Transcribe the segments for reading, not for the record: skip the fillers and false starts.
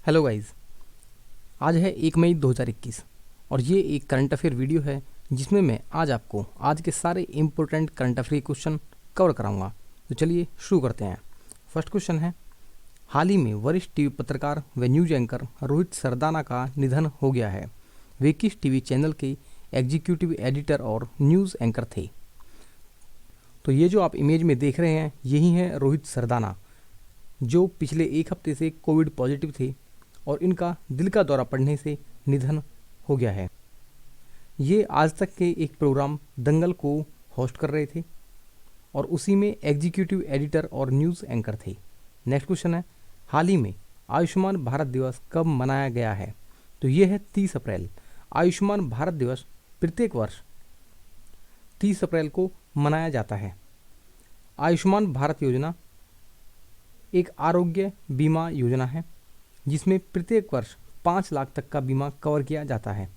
Hello guys. आज है 1 मई 2021 और ये एक करंट अफेयर वीडियो है जिसमें मैं आज आपको आज के सारे important current affair question cover कराऊंगा। तो चलिए शुरू करते हैं। फर्स्ट क्वेश्चन है, हाल ही में वरिष्ठ टीवी पत्रकार व न्यूज एंकर रोहित सरदाना का निधन हो गया है। वे किस टीवी चैनल के एग्जीक्यूटिव एडिटर और न्यूज़ एंकर थे? तो ये जो आप इमेज में देख रहे हैं यही है रोहित सरदाना, जो पिछले एक हफ्ते से कोविड पॉजिटिव थे और इनका दिल का दौरा पड़ने से निधन हो गया है। ये आज तक के एक प्रोग्राम दंगल को होस्ट कर रहे थे और उसी में एग्जीक्यूटिव एडिटर और न्यूज़ एंकर थे। नेक्स्ट क्वेश्चन है, हाल ही में आयुष्मान भारत दिवस कब मनाया गया है? तो ये है 30 अप्रैल। आयुष्मान भारत दिवस प्रत्येक वर्ष 30 अप्रैल को मनाया जाता है। आयुष्मान भारत योजना एक आरोग्य बीमा योजना है जिसमें प्रत्येक वर्ष 5 लाख तक का बीमा कवर किया जाता है।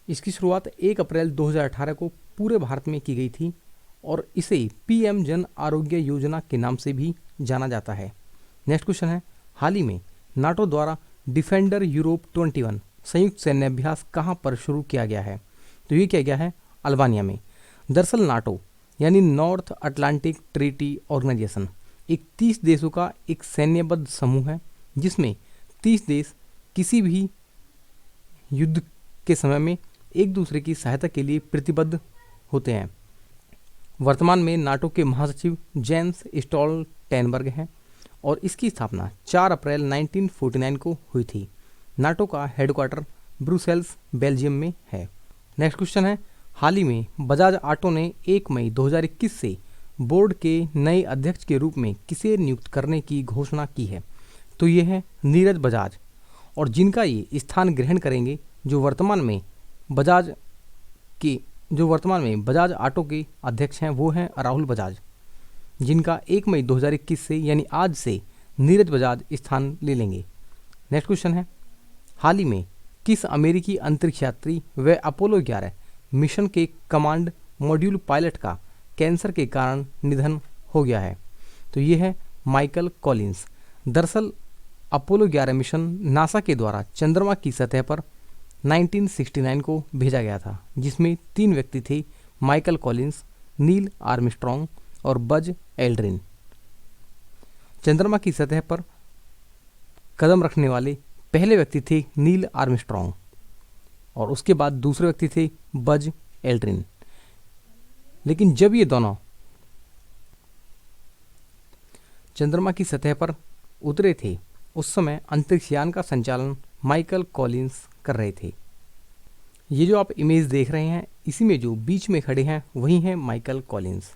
इसकी शुरुआत 1 अप्रैल 2018 को पूरे भारत में की गई थी और इसे पीएम जन आरोग्य योजना के नाम से भी जाना जाता है। नेक्स्ट क्वेश्चन है, हाल ही में नाटो द्वारा डिफेंडर यूरोप 21 संयुक्त सैन्य अभ्यास कहां पर शुरू किया गया है? तो ये किया गया है अल्बानिया में। दरअसल नाटो यानी नॉर्थ अटलांटिक ट्रीटी ऑर्गेनाइजेशन एक 30 देशों का एक सैन्यबद्ध समूह है जिसमें 30 देश किसी भी युद्ध के समय में एक दूसरे की सहायता के लिए प्रतिबद्ध होते हैं। वर्तमान में नाटो के महासचिव जेंस स्टोल्टेनबर्ग हैं और इसकी स्थापना 4 अप्रैल 1949 को हुई थी। नाटो का हेडक्वार्टर ब्रुसेल्स बेल्जियम में है। नेक्स्ट क्वेश्चन है, हाल ही में बजाज ऑटो ने 1 मई 2021 से बोर्ड के नए अध्यक्ष के रूप में किसे नियुक्त करने की घोषणा की है? तो ये है नीरज बजाज, और जिनका ये स्थान ग्रहण करेंगे जो वर्तमान में बजाज ऑटो के अध्यक्ष हैं वो हैं राहुल बजाज, जिनका 1 मई 2021 से यानी आज से नीरज बजाज स्थान ले लेंगे। नेक्स्ट क्वेश्चन है, हाल ही में किस अमेरिकी अंतरिक्ष यात्री व अपोलो 11 मिशन के कमांड मॉड्यूल पायलट का कैंसर के कारण निधन हो गया है? तो ये है माइकल कॉलिंस। दरअसल अपोलो 11 मिशन नासा के द्वारा चंद्रमा की सतह पर 1969 को भेजा गया था, जिसमें 3 व्यक्ति थे, माइकल कॉलिंस, नील आर्मस्ट्रॉन्ग और बज एल्ड्रिन। चंद्रमा की सतह पर कदम रखने वाले पहले व्यक्ति थे नील आर्मस्ट्रॉन्ग और उसके बाद दूसरे व्यक्ति थे बज एल्ड्रिन। लेकिन जब ये दोनों चंद्रमा की सतह पर उतरे थे उस समय अंतरिक्षयान का संचालन माइकल कॉलिंस कर रहे थे। ये जो आप इमेज देख रहे हैं इसी में जो बीच में खड़े हैं वही हैं माइकल कॉलिंस।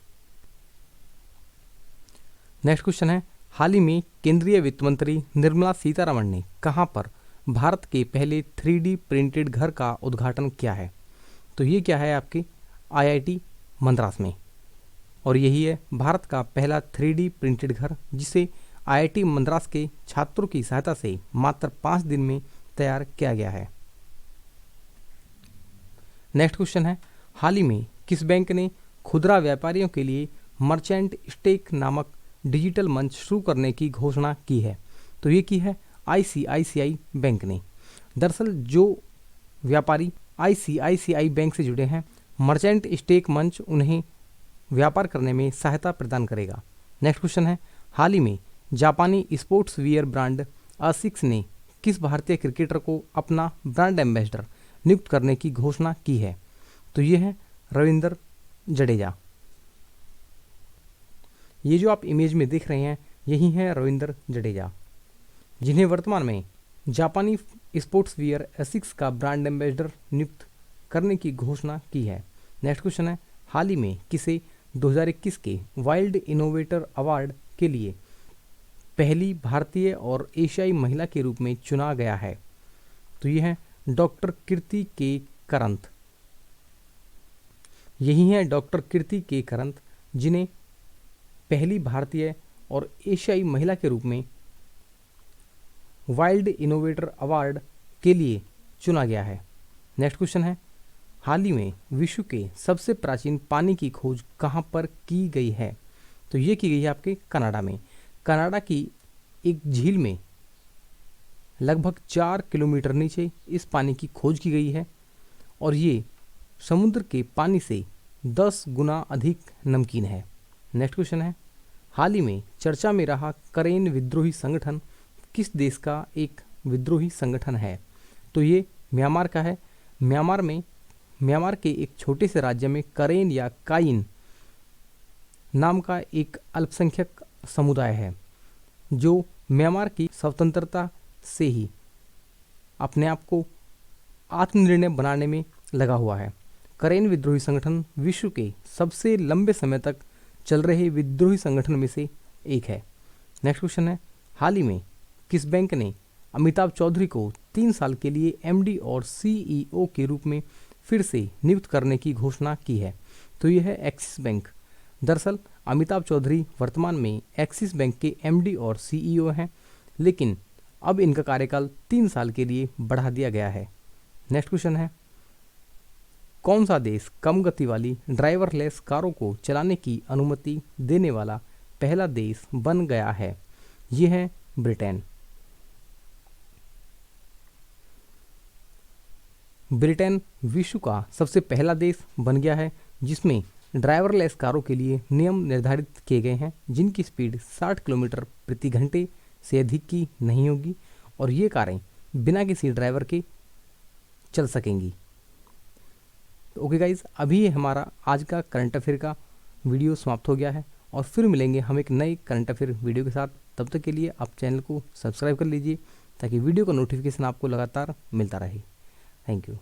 नेक्स्ट क्वेश्चन है, हाल ही में केंद्रीय वित्त मंत्री निर्मला सीतारमण ने कहां पर भारत के पहले 3D प्रिंटेड घर का उद्घाटन किया है? तो ये क्या है आपके IIT मद्रास में, और यही है भारत का पहला 3D प्रिंटेड घर जिसे IIT मद्रास के छात्रों की सहायता से मात्र 5 दिन में तैयार किया गया है। नेक्स्ट क्वेश्चन है, हाल ही में किस बैंक ने खुदरा व्यापारियों के लिए मर्चेंट स्टेक नामक डिजिटल मंच शुरू करने की घोषणा की है? तो ये की है ICICI बैंक ने। दरअसल जो व्यापारी ICICI बैंक से जुड़े हैं, मर्चेंट स्टेक मंच उन्हें व्यापार करने में सहायता प्रदान करेगा। नेक्स्ट क्वेश्चन है, हाल ही में जापानी स्पोर्ट्स वियर ब्रांड ASICS ने किस भारतीय क्रिकेटर को अपना ब्रांड एम्बेसडर नियुक्त करने की घोषणा की है? तो ये है रविंद्र जडेजा। ये जो आप इमेज में देख रहे हैं यही है रविंद्र जडेजा, जिन्हें वर्तमान में जापानी स्पोर्ट्स वियर ASICS का ब्रांड एम्बेसडर नियुक्त करने की घोषणा की है। नेक्स्ट क्वेश्चन है, हाल ही में किसे 2021 के वाइल्ड इनोवेटर अवार्ड के लिए पहली भारतीय और एशियाई महिला के रूप में चुना गया है? तो ये है डॉक्टर कीर्ति के करंत। यही है डॉक्टर कीर्ति के करंत, जिन्हें पहली भारतीय और एशियाई महिला के रूप में वाइल्ड इनोवेटर अवार्ड के लिए चुना गया है। नेक्स्ट क्वेश्चन है, हाल ही में विश्व के सबसे प्राचीन पानी की खोज कहाँ पर की गई है? तो ये की गई है आपके कनाडा में। कनाडा की एक झील में लगभग 4 किलोमीटर नीचे इस पानी की खोज की गई है और ये समुद्र के पानी से 10 गुना अधिक नमकीन है। नेक्स्ट क्वेश्चन है, हाल ही में चर्चा में रहा करेन विद्रोही संगठन किस देश का एक विद्रोही संगठन है? तो ये म्यांमार का है। म्यांमार के एक छोटे से राज्य में करेन या काइन नाम का एक अल्पसंख्यक समुदाय है जो म्यांमार की स्वतंत्रता से ही अपने आप को आत्मनिर्भर बनाने में लगा हुआ है। करेन विद्रोही संगठन विश्व के सबसे लंबे समय तक चल रहे विद्रोही संगठन में से एक है। नेक्स्ट क्वेश्चन है, हाल ही में किस बैंक ने अमिताभ चौधरी को 3 साल के लिए एमडी और सीईओ के रूप में फिर से नियुक्त करने की घोषणा की है? तो यह है एक्सिस बैंक। दरअसल अमिताभ चौधरी वर्तमान में एक्सिस बैंक के एमडी और सीईओ हैं, लेकिन अब इनका कार्यकाल 3 साल के लिए बढ़ा दिया गया है। नेक्स्ट क्वेश्चन है, कौन सा देश कम गति वाली ड्राइवरलेस कारों को चलाने की अनुमति देने वाला पहला देश बन गया है? ये है ब्रिटेन। ब्रिटेन विश्व का सबसे पहला देश बन गया है जिसमें ड्राइवरलेस कारों के लिए नियम निर्धारित किए गए हैं जिनकी स्पीड 60 किलोमीटर प्रति घंटे से अधिक की नहीं होगी और ये कारें बिना किसी ड्राइवर के चल सकेंगी। तो ओके गाइज, अभी हमारा आज का करंट अफेयर का वीडियो समाप्त हो गया है और फिर मिलेंगे हम एक नए करंट अफेयर वीडियो के साथ। तब तक के लिए आप चैनल को सब्सक्राइब कर लीजिए ताकि वीडियो का नोटिफिकेशन आपको लगातार मिलता रहे। Thank you.